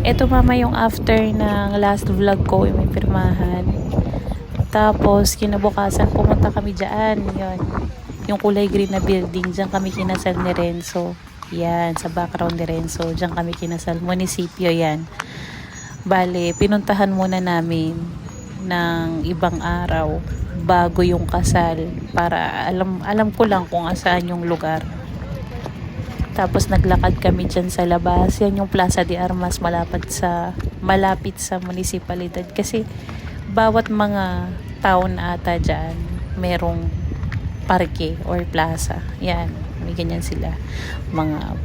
Ito mama yung after ng last vlog ko, yung may pirmahan. Tapos kinabukasan pumunta kami dyan, yun. Yung kulay green na building, dyan kami kinasal ni Renzo. Yan, sa background ni Renzo, dyan kami kinasal. Munisipyo yan. Bale, pinuntahan muna namin ng ibang araw bago yung kasal para alam ko lang kung saan yung lugar. Tapos naglakad kami dyan sa labas. Yan yung Plaza de Armas malapit sa munisipalidad. Kasi bawat mga town ata dyan merong parke or plaza. Yan, may ganyan sila. Mga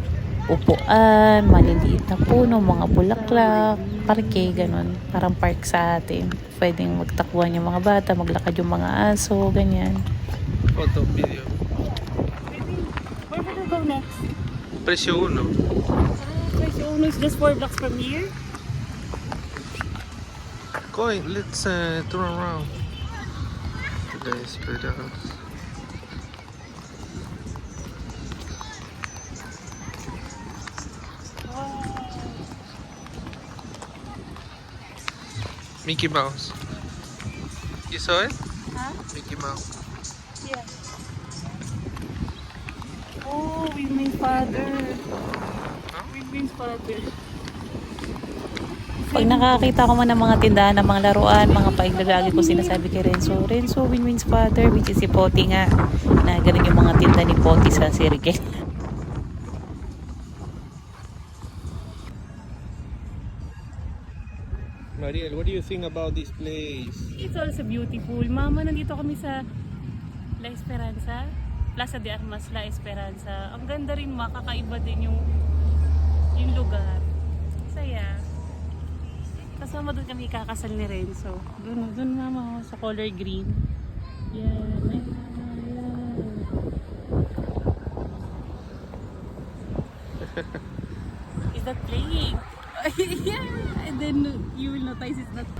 upuan, maliliit na puno, mga bulaklak, parke, ganun. Parang park sa atin. Pwedeng magtakbuhan yung mga bata, maglakad yung mga aso, ganyan. Photo, video. Where should we go next? Presyo 1. Presyo Uno is just 4 blocks from here. Going, let's turn around. Today's Esperanza. Mickey Mouse. You saw it? Huh? Mickey Mouse. Yeah. Oh, with my father. With my father. Pag nakakita ko man ng mga tindahan ng mga laruan, mga paiglalagi ko sinasabi kay Renzo, Win-Win's father, which is si Poti nga, na ganun yung mga tinda ni Poti sa Sirke. Mariel, what do you think about this place? It's also beautiful. Mama, nandito kami sa La Esperanza. Plaza de Armas, La Esperanza. Ang ganda rin, makakaiba din yung lugar. Saya. Kasama doon kami kakasal ni Renzo. Doon mama, sa color green. Yan. Yan. Is that playing? Yeah. And then you will notice it's not.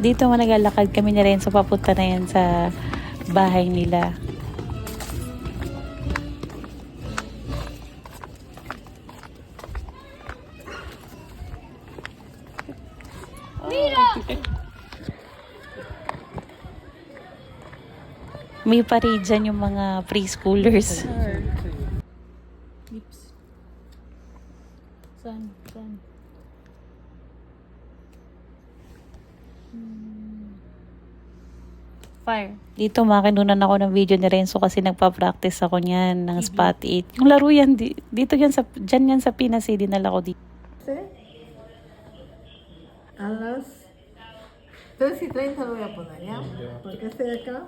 Dito naglalakad kami ni Renzo, papunta na yan sa bahay nila. May parade dyan yung mga preschoolers. Lips. Sun. Fire. Dito makinunan ako ng video ni Renzo kasi nagpa-practice ako niyan ng spot 8. Yung laro yan, dito yan dyan yan sa Pinas, dinala ko dito. A las 3:30 lo voy a poner, ¿ya? Porque estoy acá.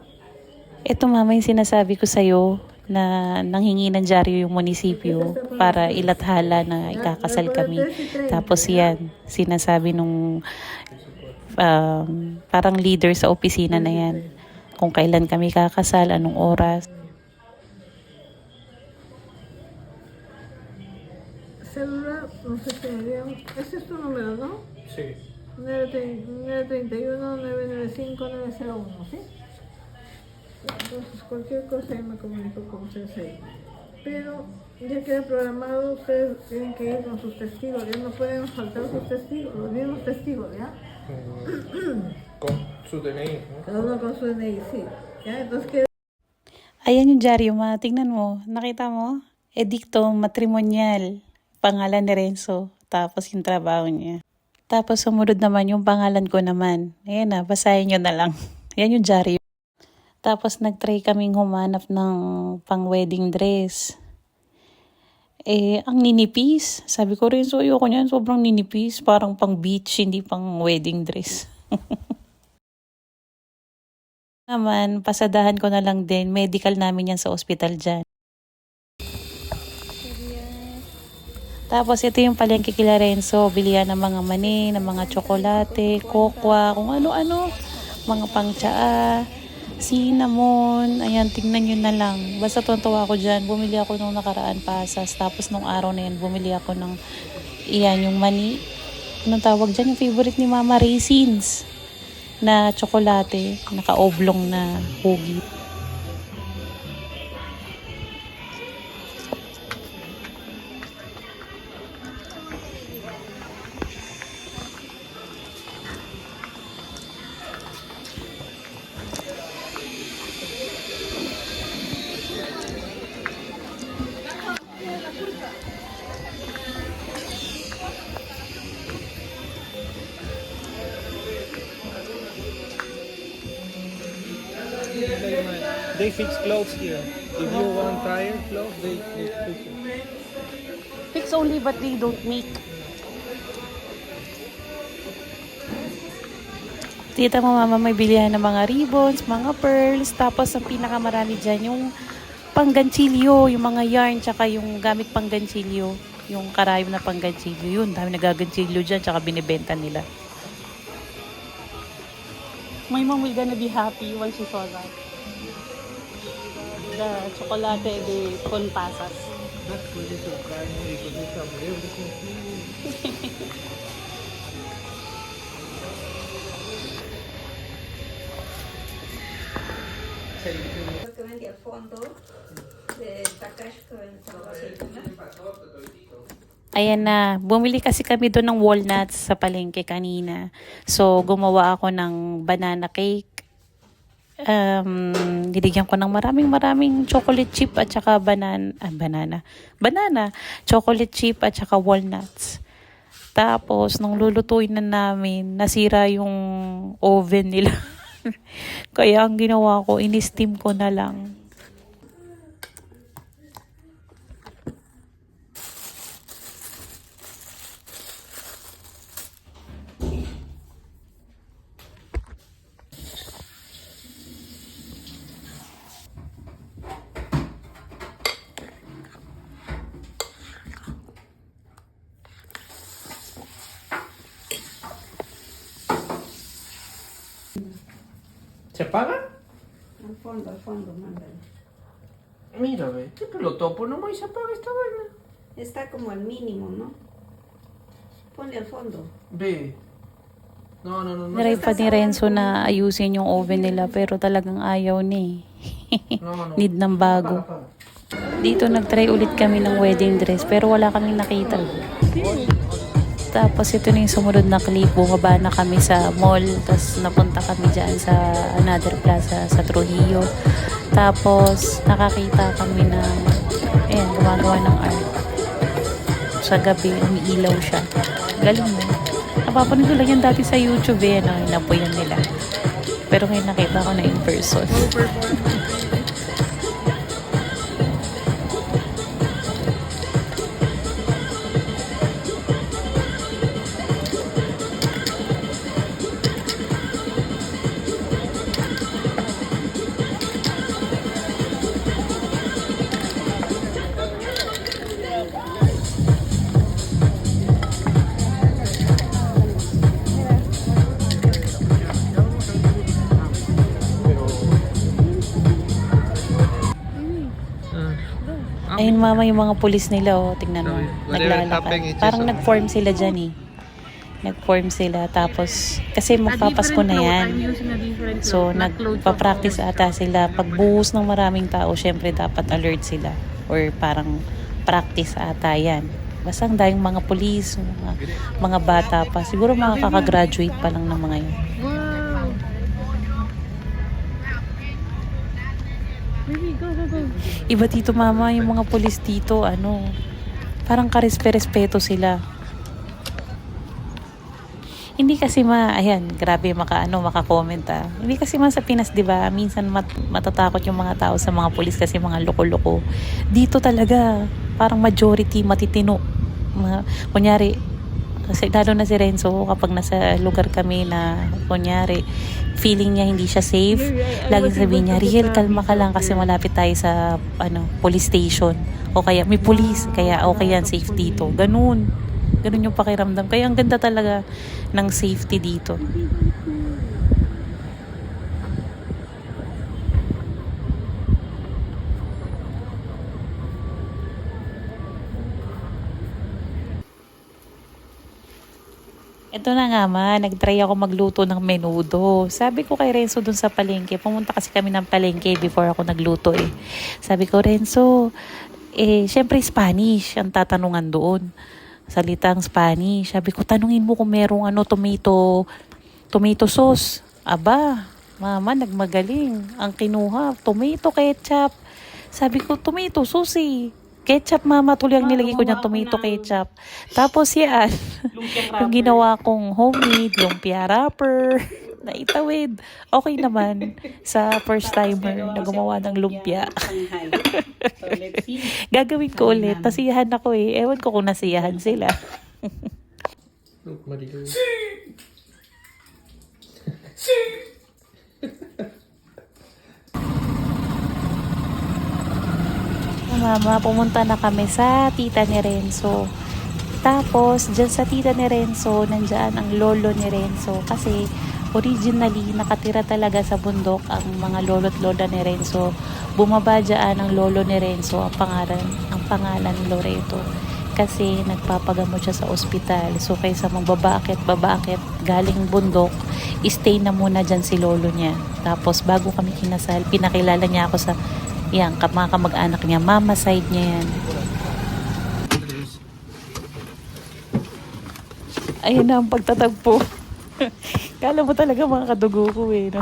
Ito mama yung sinasabi ko sa'yo na nanghingi ng dyaryo yung munisipyo para ilathala na ikakasal kami. Tapos yan, sinasabi nung parang leader sa opisina na yan. Kung kailan kami kakasal, anong oras. Celular, no sé si me dio. Ese es tu número, ¿no? Sí. 931-995-901, ¿sí? Entonces, cualquier cosa yo me comunico con ustedes ahí. Pero ya queda programado, ustedes tienen que ir con sus testigos. Ya no pueden faltar sus testigos, los mismos testigos, ¿ya? Con su DNI, ¿no? Cada uno con su DNI, sí. ¿Ya? Entonces, ¿qué? Ayan yung dyaryo ma, tingnan mo. Nakita mo? Edicto matrimonial. Pangalan ni Renzo. Tapos yung trabaho niya. Tapos sumunod naman yung pangalan ko naman. Ayan na, basahin nyo na lang. Ayan yung dyaryo. Tapos nag-try kaming humanap ng pang-wedding dress. Ang ninipis. Sabi ko rin, ayoko niyan, sobrang ninipis. Parang pang beach, hindi pang wedding dress. Naman, pasadahan ko na lang din. Medical namin yan sa ospital dyan. Tapos ito yung palengke kila Renzo. Bilihan ng mga mani, ng mga tsokolate, kokwa, kung ano-ano. Mga pangtsaa, cinnamon. Ayan, tingnan nyo na lang. Basta tuntua ako dyan. Bumili ako nung nakaraan pasas. Tapos nung araw na yan, bumili ako ng iyan, yung mani. Anong tawag dyan? Yung favorite ni Mama, raisins na tsokolate. Naka-oblong na hugit. They fix clothes here. If you want tired clothes, they fix it. Fix only but they don't make. Tita mo mama may bilihan ng mga ribbons, mga pearls, tapos ang pinakamarami dyan yung pangganchilyo, yung mga yarn, tsaka yung gamit pangganchilyo, yung karayom na pangganchilyo, yun, dami nagaganchilyo dyan, tsaka binibenta nila. My mom will gonna be happy when she saw that. The chocolate de con pasas. That's what they subscribe me because they have everything. Que vendía al fondo de Takash que vendía. Ayan na, bumili kasi kami doon ng walnuts sa palengke kanina. So, gumawa ako ng banana cake. Niligyan ko ng maraming chocolate chip at saka banana, chocolate chip at saka walnuts. Tapos, nung lulutuin na namin, nasira yung oven nila. Kaya ang ginawa ko, in-steam ko na lang. ¿Se paga? Al fondo, mándale. Mira, ve, que lo topo nomás y se apaga esta vaina. Está como al mínimo, ¿no? Ponle al fondo. Ve. No. Try pa ni Renzo na ayusin yung oven nila pero talagang ayaw ni. No. Need ng bago. Dito nag-try ulit kami ng wedding dress pero wala kaming nakita. Tapos ito na yung sumunod na clip. Bumaba na kami sa mall. Tapos napunta kami dyan sa another plaza sa Trujillo. Tapos nakakita kami ng gumagawa ng art. Sa gabi, umiilaw siya. Galing mo. Napapanood ko lang yan dati sa YouTube inapoyan nila. Pero ngayon nakita ko na in person. Ayun mama yung mga pulis nila tingnan mo. Whatever happened, Naglalakad. it's Parang just nag-form sila dyan Nag-form sila tapos kasi magpapasko na yan. So nagpa-practice ata sila. Pagbuhos ng maraming tao, syempre dapat alert sila. Or parang practice ata yan. Basta ang dahing mga pulis, mga bata pa. Siguro mga kakagraduate pa lang ng mga yun. Baby, go. Iba dito mama, yung mga pulis dito, parang karespe-respeto sila. Hindi kasi grabe maka-comment Hindi kasi sa Pinas, 'di ba? Minsan matatakot yung mga tao sa mga pulis kasi mga loko-loko. Dito talaga, parang majority matitino. Kunyari, kasi lalo na si Renzo kapag nasa lugar kami na kunyari feeling niya hindi siya safe, laging sabihin niya, Riel, kalma ka lang kasi malapit tayo sa police station o kaya may police, kaya okay yan, safe dito. Ganun yung pakiramdam. Kaya ang ganda talaga ng safety dito. Ito na nga nag-try ako magluto ng menudo. Sabi ko kay Renzo dun sa palengke, pumunta kasi kami ng palengke before ako nagluto Sabi ko, Renzo, syempre Spanish ang tatanungan doon. Salitang Spanish. Sabi ko, tanungin mo kung merong tomato sauce. Aba, mama, nagmagaling. Ang kinuha, tomato ketchup. Sabi ko, tomato sauce ketchup mama, tuloy ang nilagay ko niyan, tomato ketchup. Tapos yan, yung ginawa kong homemade, lumpia wrapper. naitawid. Okay naman sa first timer na gumawa ng lumpia. So, let's see. Gagawin ko ulit. Nasiyahan ako eh. Ewan ko kung nasiyahan sila. Look, Marilu. Mama, pumunta na kami sa tita ni Renzo. Tapos, dyan sa tita ni Renzo, nandyan ang lolo ni Renzo. Kasi, originally, nakatira talaga sa bundok ang mga lolo't lola ni Renzo. Bumaba dyan ang lolo ni Renzo, ang pangalan Loreto. Kasi, nagpapagamot siya sa ospital. So, kaysa babakit, galing bundok, stay na muna dyan si lolo niya. Tapos, bago kami kinasal, pinakilala niya ako sa mga kamag-anak niya, mama side niya yan. Ayun na ang pagtatagpo. Kala mo talaga mga kadugo ko eh, no?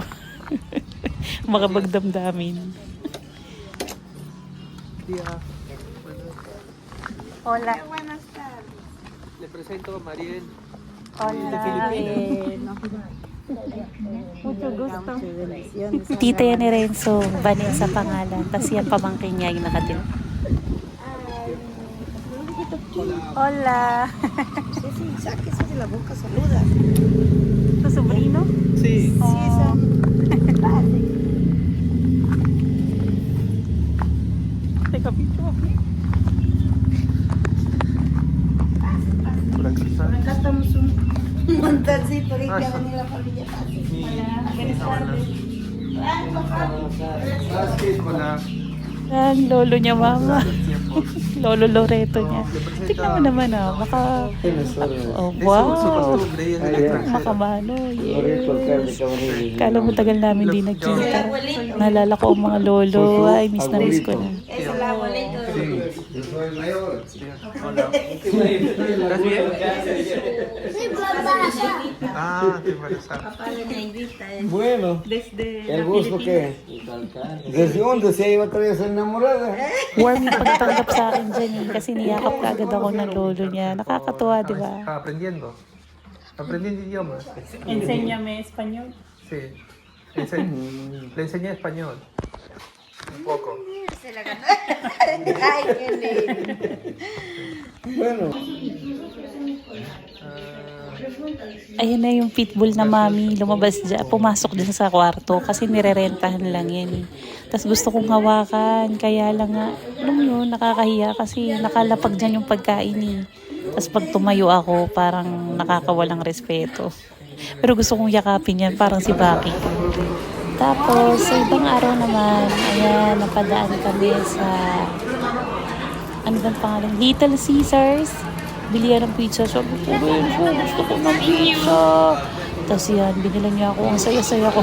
Makapagdamdamin. Tía. Hola. Le presento a Mariel. Hola. Mucho gusto. Tita yan ni Renzo, Vanessa pangalan. Tapos yan pamangkin niya yung nakatira. Hola. Sáquese de la boca, saluda. ¿Tu sobrino? Sí. Oh. Teka, picture. Por acá está. Acá estamos un montoncito que Ah, ya sí. venía la familia fácil. Hola. Ang lolo niya, mama. Lolo Loreto niya. Tignan mo naman baka... Oh, Es su wow. costumbre, ella es del extranjero. Makamano, yes. Kala mo tagal namin di nagkita. Naalala ko ang mga lolo. Ay, miss na miss ko na. Es el abuelito. Hola. ¿Estás bien? Ah, te embarazada. Papá de negrita. Bueno, Desde ¿el gusto qué? ¿Desde dónde se iba todavía a ser enamorada? Warm yung pagtanggap sa akin dyan eh. Kasi niyakap ka agad ako ng lolo niya. Nakakatuwa, di ba? Ah, aprendiendo. Aprendiendo idiomas. Enséñame español. Sí. Le enseñé español. Un poco. Se la ganó. Ay, qué lindo. Bueno, Ayun na yung pitbull na mami. Lumabas dyan. Pumasok din sa kwarto. Kasi nirerentahan lang yan eh. Tapos gusto kong hawakan. Kaya lang nga, alam mo yun, nakakahiya. Kasi nakalapag dyan yung pagkain eh. Tapos pag tumayo ako, parang nakakawalang respeto. Pero gusto kong yakapin yan. Parang si Baki. Tapos, sa ibang araw naman, ayan, napadaan kami sa, ano bang pangalan? Little Caesars. Bilihan ng pizza. Sabi ko, gusto ko ng pizza. Tapos yan, binilan niya ako. Ang saya-saya ko.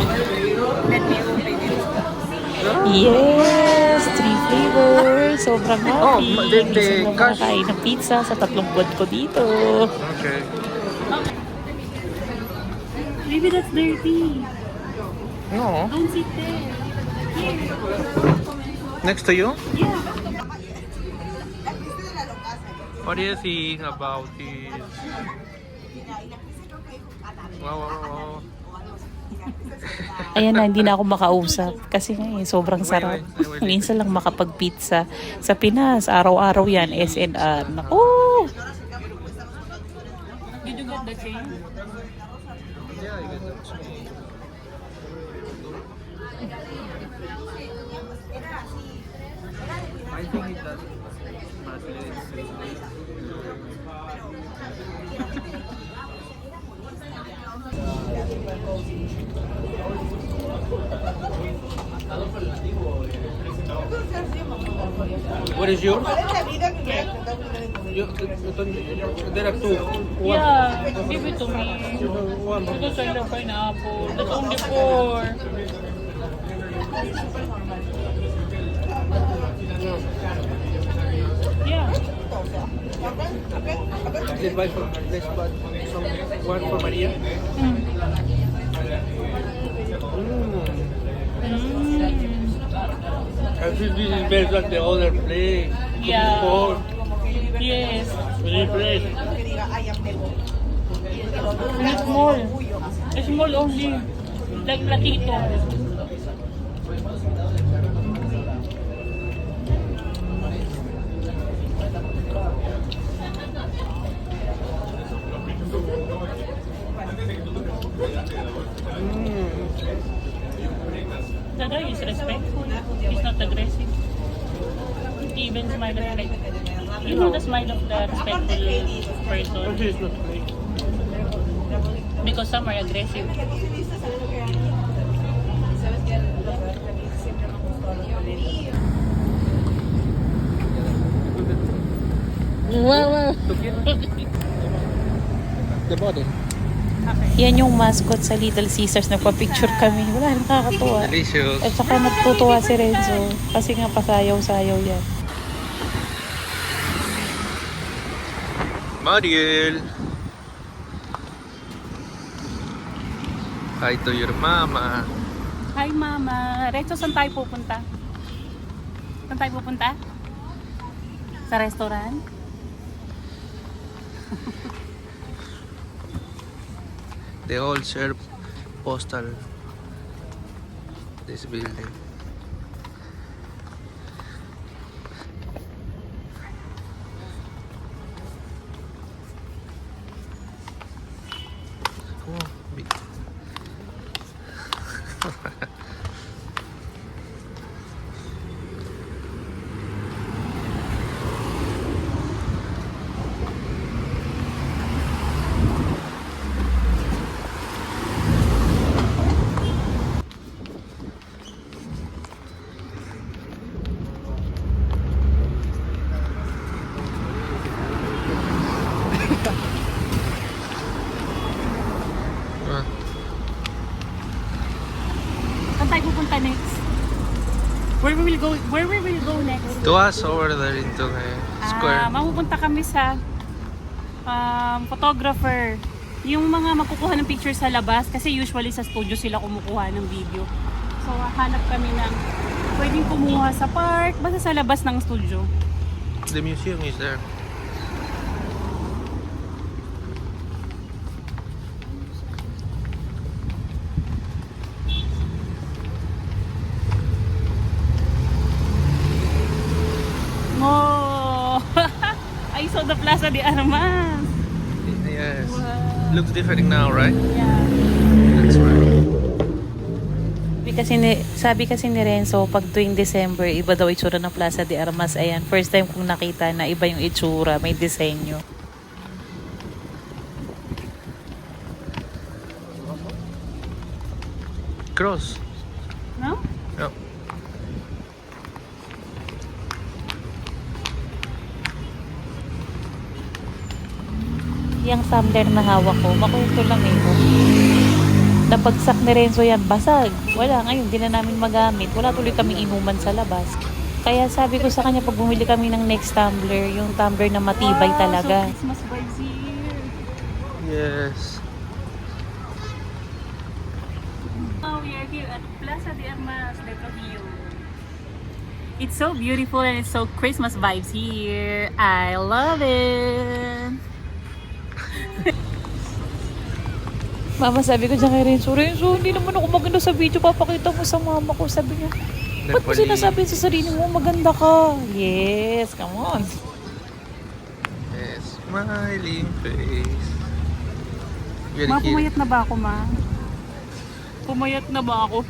Yes! 3 flavors. Sobrang happy. Oh, the Minsan lang cash. makakain ng pizza sa 3 buwan ko dito. Okay. Maybe that's dirty. No. Don't sit there. Here. Next to you? Yeah. What do you think about this? Wow. Ayan na, hindi na ako makausap. Kasi nga sobrang sarap. Minsan lang makapag-pizza. Sa Pinas, araw-araw yan, SNR. Naku! Did you get the chain? I think it does. What is yours? There are two. Yeah, give it to me. One. Because I love pineapple. That's only 4. Yeah. Let's buy some one for Maria. I think this is better than the other place. Yeah. Before. Yes. Really fresh. And it's small. It's small only. Like platito. The guy is respectful. He's not aggressive. He even smile at like, you know the smile of the respectful person. He's not fake. Because some are aggressive. The body. Yan yung mascot sa Little Caesars. Nagpa-picture kami. Wala, nakakatuwa. Delicious. At saka nagtutuwa si Renzo. Kasi nga pasayaw-sayaw yan. Mariel. Hi to your mama. Hi Mama. Reto, saan tayo pupunta? Saan tayo pupunta? Sa restaurant? They all serve postal. This building. Oh, big. Saan tayo pupunta next? Where we will go next? To us over there into the square. Mapupunta kami sa photographer. Yung mga magkukuha ng picture sa labas kasi usually sa studio sila kumukuha ng video. So hanap kami ng pwedeng kumuha sa park, basta sa labas ng studio. The museum is there. Oh! I saw the Plaza de Armas. Yes. Wow. Looks different now, right? Yeah. That's right. Sabi kasi ni Renzo, pag tuwing December, iba daw itsura ng Plaza de Armas. Ayan, first time kong nakita na iba yung itsura, may disenyo. Cross. No? No. Yung tumbler na hawak ko, makuto lang eh. Napagsak ni Renzo yan, basag. Wala, ngayon, di na namin magamit. Wala tuloy kaming inuman sa labas. Kaya sabi ko sa kanya, pag bumili kami ng next tumbler, yung tumbler na matibay Wow, talaga. So Christmas vibes here. Yes. Oh, we are here at Plaza de Armas de Trujillo. It's so beautiful and it's so Christmas vibes here. I love it. Mama, sabi ko dyan kay Renzo, Renzo, hindi naman ako maganda sa video, papakita mo sa mama ko. Sabi niya, ba't mo sinasabi sa sarili mo, maganda ka? Yes, come on. Yes. Smiling face. Very Ma, cute. pumayat na ba ako, ma? Pumayat na ba ako?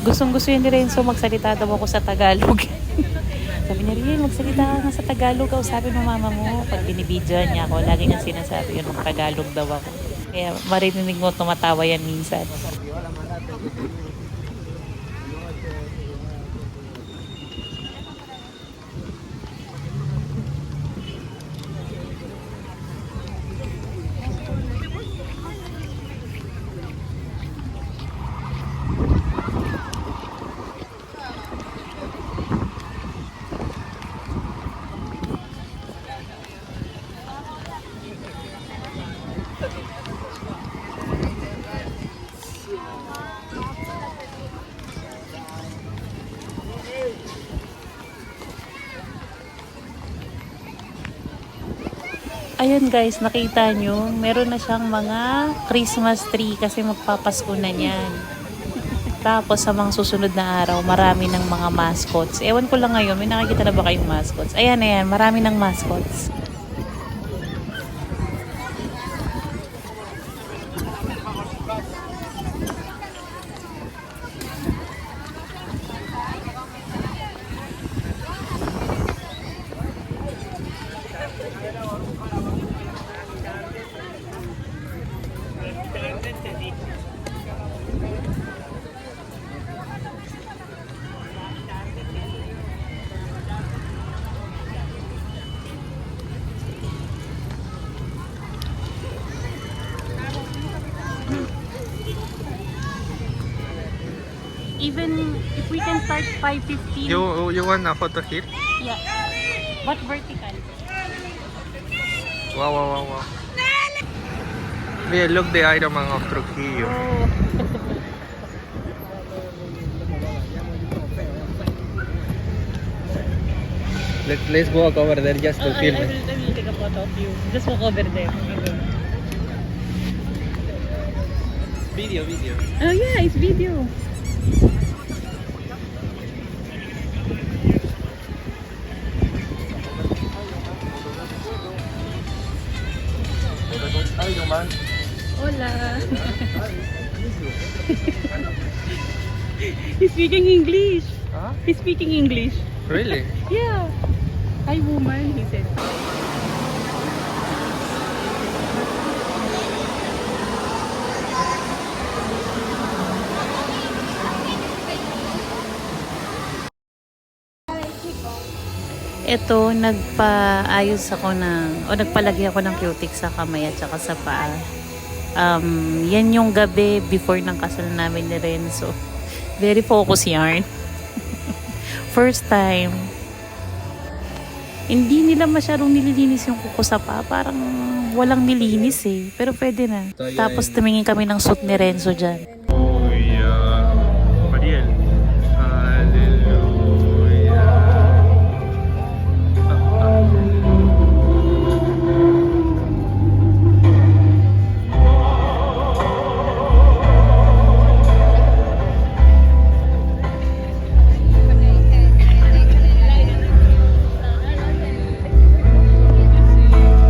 Gustong-gusto yun ni Renzo, magsalita daw ako sa Tagalog. Sabi niya, Riel, magsalita ka nga sa Tagalog. Sabi ng mama mo, pag binibidyoan niya ako, lagi niya sinasabi yun, mag-Tagalog daw ako. Kaya marinig mo, tumatawa yan minsan. Ayan guys, nakita nyo, meron na siyang mga Christmas tree kasi magpapasko na niyan. Tapos sa mga susunod na araw, marami ng mga mascots. Ewan ko lang ngayon, may nakikita na ba kayong mascots? Ayan, ayan, marami ng mascots. Even if we can start 5:15. You want a photo here? Yeah. But vertical. Wow. Yeah, look the Iron Man of Trujillo. Oh. Let's walk over there just to film I it. will take a photo of you. Just walk over there. Video. Oh yeah, it's video. Iron Man. Hola. He's speaking English. Huh? He's speaking English. Really? Yeah. Hi woman, he said. Ito, nagpaayos ako nagpalagay ako ng cutex sa kamay at saka sa paa. Yan yung gabi before ng kasal namin ni Renzo. Very focus yarn. First time. Hindi nila masyadong nililinis yung kuko sa paa. Parang walang nilinis eh. Pero pwede na. Tapos tumingin kami ng suit ni Renzo dyan. Mariel. Hallelujah.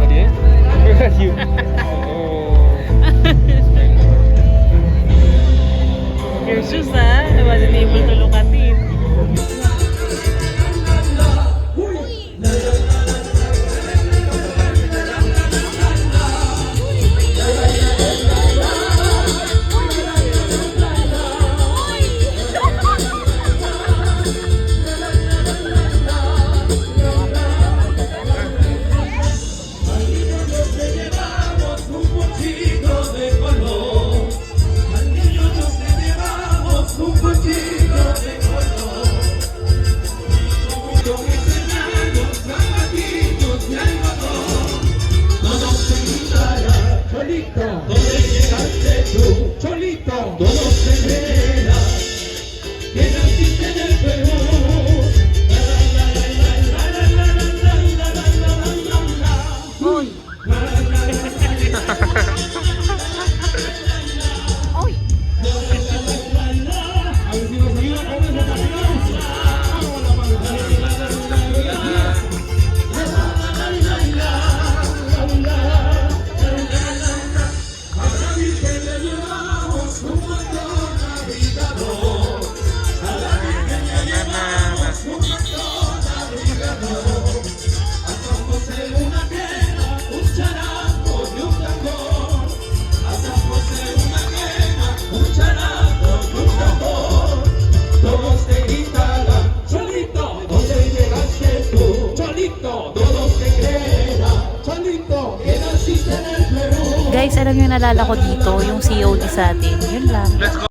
Mariel? Where are you? Your shoes I wasn't able to look at it. Guys, alam nyo nalala ko dito, yung COD sa atin. Yun lang. Let's go.